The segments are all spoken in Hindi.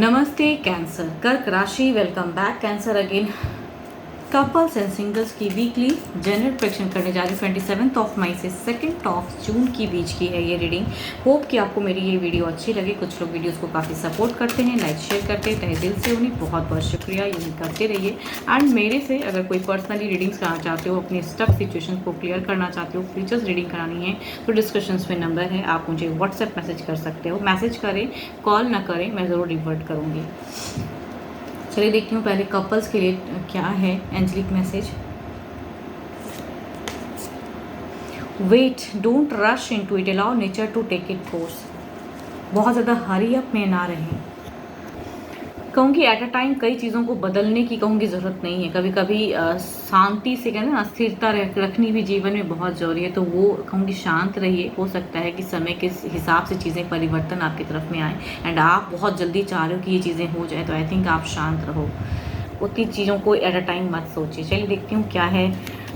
नमस्ते कैंसर, कर्क राशि। Welcome back cancer again. Couples and singles की वीकली जनरल प्रेडिक्शन करने जा रही हूँ 27 मई से 2 जून की बीच की है ये रीडिंग। होप कि आपको मेरी ये वीडियो अच्छी लगे। कुछ लोग वीडियोस को काफ़ी सपोर्ट करते हैं, लाइक शेयर करते हैं, तहे दिल से उन्हें बहुत बहुत शुक्रिया। यूँ करते रहिए। एंड मेरे से अगर कोई पर्सनली रीडिंग्स कराना चाहते हो, अपनी स्टफ सिचुएशन को क्लियर करना चाहते हो, फ्यूचर्स रीडिंग करानी है तो डिस्क्रिप्शन में नंबर है, आप मुझे व्हाट्सएप मैसेज कर सकते हो। मैसेज करें, कॉल ना करें, मैं ज़रूर रिवर्ट करूँगी। चलिए देखती हूँ पहले कपल्स के लिए क्या है angelic message. Wait, don't rush into it, allow nature to take it course. बहुत ज़्यादा हरी अप में ना रहें। कहूँगी एट अ टाइम कई चीज़ों को बदलने की कहूँगी ज़रूरत नहीं है। कभी कभी शांति से कहते हैं ना, स्थिरता रखनी भी जीवन में बहुत ज़रूरी है। तो वो कहूँगी शांत रहिए। हो सकता है कि समय के हिसाब से चीज़ें परिवर्तन आपकी तरफ में आए एंड आप बहुत जल्दी चाह रहे हो कि ये चीज़ें हो जाए, तो आई थिंक आप शांत रहो। उतनी चीज़ों को एट अ टाइम मत सोचिए। चलिए देखती हूँ क्या है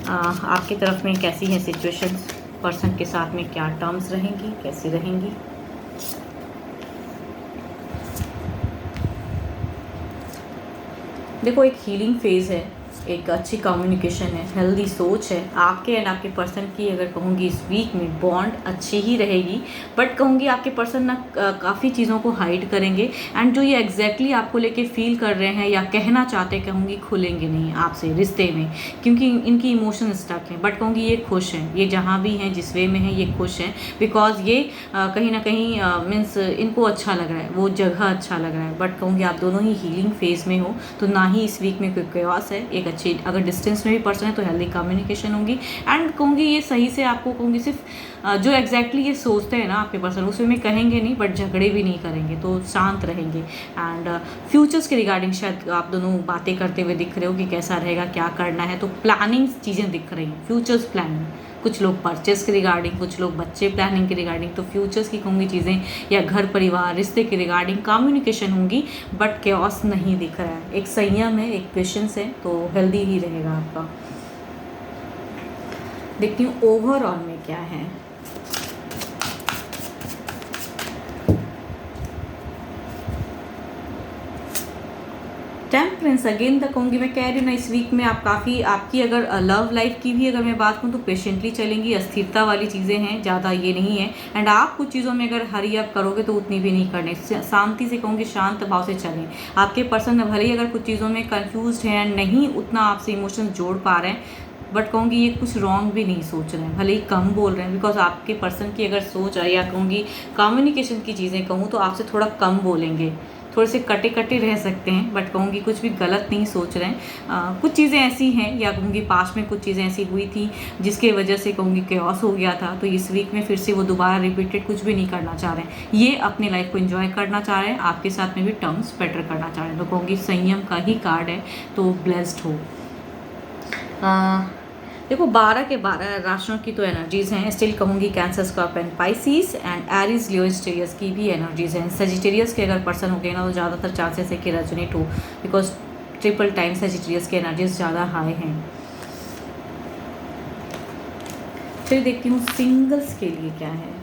आपकी तरफ में, कैसी है सिचुएशंस, पर्सन के साथ में क्या टर्म्स रहेंगी, कैसी रहेंगी। देखो, एक हीलिंग फेज़ है, एक अच्छी कम्युनिकेशन है, हेल्दी सोच है आपके एंड आपके पर्सन की। अगर कहूँगी इस वीक में बॉन्ड अच्छी ही रहेगी, बट कहूँगी आपके पर्सन ना काफ़ी चीज़ों को हाइड करेंगे एंड जो ये एग्जैक्टली आपको लेके फील कर रहे हैं या कहना चाहते हैं, कहूँगी खुलेंगे नहीं आपसे रिश्ते में, क्योंकि इनकी इमोशन स्टक हैं। बट कहूँगी ये खुश हैं, ये जहाँ भी हैं, जिस वे में हैं, ये खुश हैं। बिकॉज ये कहीं ना कहीं मीन्स इनको अच्छा लग रहा है, वो जगह अच्छा लग रहा है। बट कहूँगी आप दोनों ही हीलिंग फेज़ में हो, तो ना ही इस वीक में कोई क्योस है। एक अच्छी, अगर डिस्टेंस में भी पर्सन है तो हेल्दी कम्युनिकेशन होगी एंड कहूँगी ये सही से आपको कहूँगी सिर्फ जो एग्जैक्टली ये सोचते हैं ना आपके पर्सन, उसमें में कहेंगे नहीं, बट झगड़े भी नहीं करेंगे, तो शांत रहेंगे। एंड फ्यूचर्स के रिगार्डिंग शायद आप दोनों बातें करते हुए दिख रहे हो कि कैसा रहेगा, क्या करना है। तो प्लानिंग चीज़ें दिख रही हैं, फ्यूचर्स प्लानिंग। कुछ लोग परचेस के रिगार्डिंग, कुछ लोग बच्चे प्लानिंग के रिगार्डिंग। तो फ्यूचर्स की कहूँगी चीज़ें या घर परिवार रिश्ते के रिगार्डिंग कम्युनिकेशन होंगी, बट केओस नहीं दिख रहा है। एक संयम है, एक पेशेंस है, तो हेल्दी ही रहेगा आपका। देखती हूँ ओवरऑल में क्या है। टेम्परेंस अगेन तक कहूँगी, मैं कह रही हूँ ना इस वीक में आप काफ़ी, आपकी अगर लव लाइफ की भी अगर मैं बात करूँ तो पेशेंटली चलेंगी। अस्थिरता वाली चीज़ें हैं, ज़्यादा ये नहीं है। एंड आप कुछ चीज़ों में अगर हरी अप करोगे तो उतनी भी नहीं करने, शांति से कहूँगी शांत भाव से चलें। आपके पर्सन भले ही अगर कुछ चीज़ों में कन्फ्यूज है एंड नहीं उतना आपसे इमोशन जोड़ पा रहे हैं, बट कहूँगी ये कुछ रॉन्ग भी नहीं सोच रहे हैं, भले ही कम बोल रहे हैं। बिकॉज आपके पर्सन की अगर सोच है या कहूँगी कम्युनिकेशन की चीज़ें कहूँ तो आपसे थोड़ा कम बोलेंगे, थोड़े से कटे कटे रह सकते हैं, बट कहूँगी कुछ भी गलत नहीं सोच रहे हैं। कुछ चीज़ें ऐसी हैं या कहूँगी पास्ट में कुछ चीज़ें ऐसी हुई थी जिसके वजह से कहूँगी केओस हो गया था, तो इस वीक में फिर से वो दोबारा रिपीटेड कुछ भी नहीं करना चाह रहे हैं। ये अपनी लाइफ को एंजॉय करना चाह रहे हैं, आपके साथ में भी टर्म्स बेटर करना चाह रहे हैं। तो कहूँगी संयम का ही कार्ड है, तो ब्लेस्ड हो। देखो 12 के 12 राशियों की तो एनर्जीज़ हैं। स्टिल कहूँगी cancer, Scorpio and Pisces and Aries, Leo, Sagittarius की भी एनर्जीज़ हैं। सेजिटेरियस के अगर पर्सन हो गए ना तो ज़्यादातर चांसेस है कि रेजोनेट हो, बिकॉज ट्रिपल टाइम सेजिटेरियस की एनर्जीज ज़्यादा हाई हैं। फिर देखती हूँ सिंगल्स के लिए क्या है।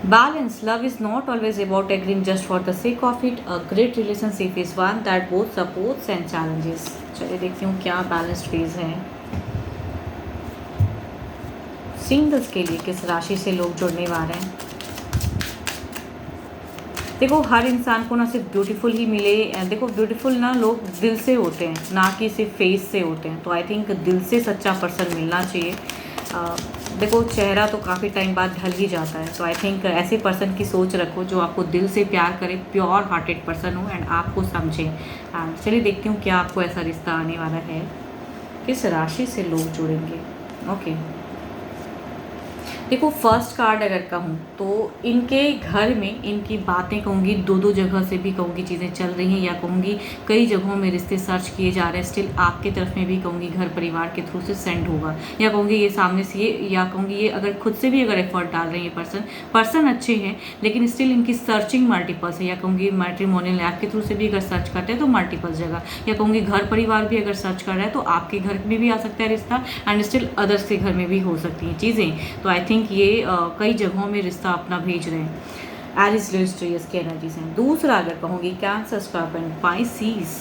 Balance. Love is not always about agreeing just for the sake of it. A great relationship is one that both supports and challenges. चलिए देखती हूँ क्या बैलेंस्ड फेज है सिंगल्स के लिए, किस राशि से लोग जुड़ने वाले हैं। देखो हर इंसान को ना सिर्फ ब्यूटीफुल ही मिले, देखो ब्यूटीफुल ना लोग दिल से होते हैं, ना कि सिर्फ फेस से होते हैं। तो आई थिंक दिल से सच्चा पर्सन मिलना चाहिए। देखो चेहरा तो काफ़ी टाइम बाद ढल ही जाता है, तो आई थिंक ऐसे पर्सन की सोच रखो जो आपको दिल से प्यार करे, प्योर हार्टेड पर्सन हो एंड आपको समझे। एंड चलिए देखती हूँ क्या आपको ऐसा रिश्ता आने वाला है, किस राशि से लोग जुड़ेंगे। ओके, देखो फर्स्ट कार्ड अगर कहूँ तो इनके घर में इनकी बातें कहूँगी दो दो जगह से भी कहूँगी चीज़ें चल रही हैं, या कहूँगी कई जगहों में रिश्ते सर्च किए जा रहे हैं। स्टिल आपके तरफ में भी कहूँगी घर परिवार के थ्रू से सेंड होगा, या कहूँगी ये सामने से ये, या कहूँगी ये अगर खुद से भी अगर एफर्ट डाल रहे हैं पर्सन अच्छे हैं, लेकिन स्टिल इनकी सर्चिंग मल्टीपल्स है, या कहूँगी मैट्रिमोनियल ऐप के थ्रू से भी अगर सर्च करते हैं तो मल्टीपल जगह, या कहूँगी घर परिवार भी अगर सर्च कर रहा है तो आपके घर में भी आ सकता है रिश्ता, एंड स्टिल अदर्स के घर में भी हो सकती हैं चीज़ें। तो आई थिंक ये कई जगहों में रिश्ता अपना भेज रहे हैं। एरिस लिस्ट्रियस की एनर्जीज हैं। दूसरा अगर कहूँगी कैंसर, स्कॉर्पियन, पाइसिस,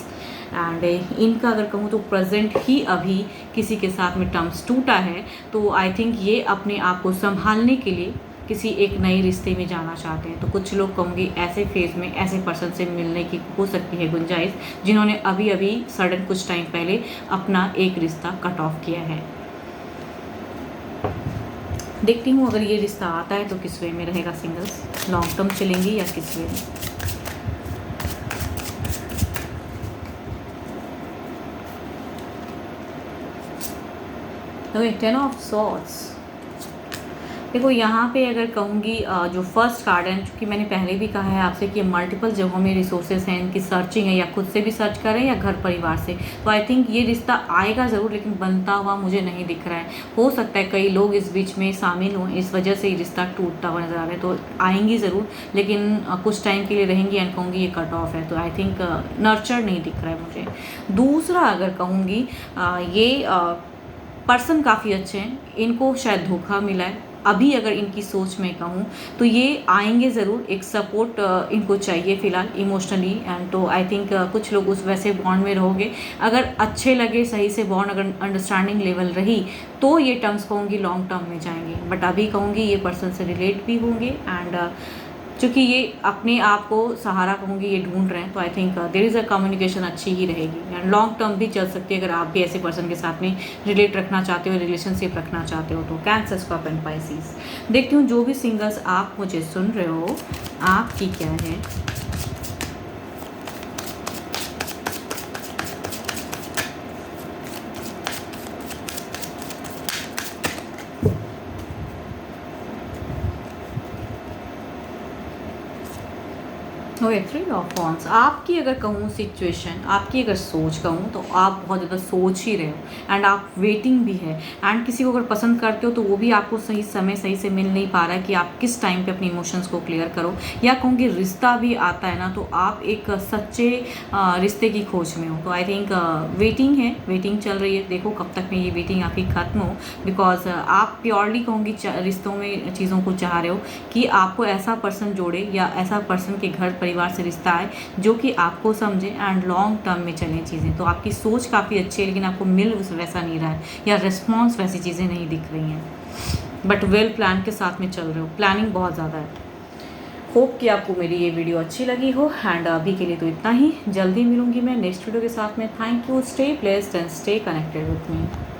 एंड इनका अगर कहूँ तो प्रेजेंट ही अभी किसी के साथ में टर्म्स टूटा है, तो आई थिंक ये अपने आप को संभालने के लिए किसी एक नए रिश्ते में जाना चाहते हैं। तो कुछ लोग कहूँगी ऐसे फेज़ में ऐसे पर्सन से मिलने की हो सकती है गुंजाइश, जिन्होंने अभी अभी सडन कुछ टाइम पहले अपना एक रिश्ता कट ऑफ किया है। देखती हूँ अगर ये रिश्ता आता है तो किस वे में रहेगा, सिंगल्स लॉन्ग टर्म चलेंगी या किस वे में। तो 10 ऑफ सॉर्ड्स। देखो यहाँ पे अगर कहूँगी जो फर्स्ट कार्ड है, चूँकि मैंने पहले भी कहा है आपसे कि मल्टीपल जगहों में रिसोर्सेज हैं, इनकी सर्चिंग है, या खुद से भी सर्च करें या घर परिवार से, तो आई थिंक ये रिश्ता आएगा ज़रूर, लेकिन बनता हुआ मुझे नहीं दिख रहा है। हो सकता है कई लोग इस बीच में शामिल हों, इस वजह से ये रिश्ता टूटता हुआ नज़र आ रहा है। तो आएंगी ज़रूर, लेकिन कुछ टाइम के लिए रहेंगी, एंड कहूँगी ये कट ऑफ है। तो आई थिंक नर्चर नहीं दिख रहा है मुझे। दूसरा अगर कहूँगी ये पर्सन काफ़ी अच्छे हैं, इनको शायद धोखा मिला है। अभी अगर इनकी सोच में कहूँ तो ये आएंगे ज़रूर, एक सपोर्ट इनको चाहिए फ़िलहाल इमोशनली, एंड तो आई थिंक कुछ लोग उस वैसे बॉन्ड में रहोगे। अगर अच्छे लगे, सही से बॉन्ड अगर अंडरस्टैंडिंग लेवल रही तो ये टर्म्स कहूँगी लॉन्ग टर्म में जाएंगे, बट अभी कहूँगी ये पर्सन से रिलेट भी होंगे, एंड चूँकि ये अपने आप को सहारा कहूँगी ये ढूंढ रहे हैं, तो I think there is a communication अच्छी ही रहेगी, एंड लॉन्ग टर्म भी चल सकती है अगर आप भी ऐसे पर्सन के साथ में रिलेट रखना चाहते हो, रिलेशनशिप रखना चाहते हो। तो कैंसर, स्कॉर्पियन, पाइसिस। देखती हूँ जो भी सिंगल्स आप मुझे सुन रहे हो आपकी क्या है। Okay, 3 of wands. आपकी अगर कहूँ सिचुएशन, आपकी अगर सोच कहूँ तो आप बहुत ज़्यादा सोच ही रहे हो, एंड आप वेटिंग भी है, एंड किसी को अगर पसंद करते हो तो वो भी आपको सही समय सही से मिल नहीं पा रहा है कि आप किस टाइम पे अपनी इमोशंस को क्लियर करो, या कहूँगी रिश्ता भी आता है ना तो आप एक सच्चे रिश्ते की खोज में हो। तो आई थिंक वेटिंग है, वेटिंग चल रही है। देखो कब तक में ये वेटिंग आपकी ख़त्म हो, बिकॉज आप प्योरली कहूँगी रिश्तों में चीज़ों को चाह रहे हो कि आपको ऐसा पर्सन जोड़े, या ऐसा पर्सन के घर परिवार से रिश्ता है जो कि आपको समझे, एंड लॉन्ग टर्म में चलें चीज़ें। तो आपकी सोच काफ़ी अच्छी है, लेकिन आपको मिल वैसा नहीं रहा है, या रिस्पॉन्स वैसी चीज़ें नहीं दिख रही हैं, बट वेल प्लान के साथ में चल रहे हो, प्लानिंग बहुत ज़्यादा है। होप कि आपको मेरी ये वीडियो अच्छी लगी हो, एंड अभी के लिए तो इतना ही। जल्दी मिलूंगी मैं नेक्स्ट वीडियो के साथ में। Thank you, stay blessed and stay connected with me.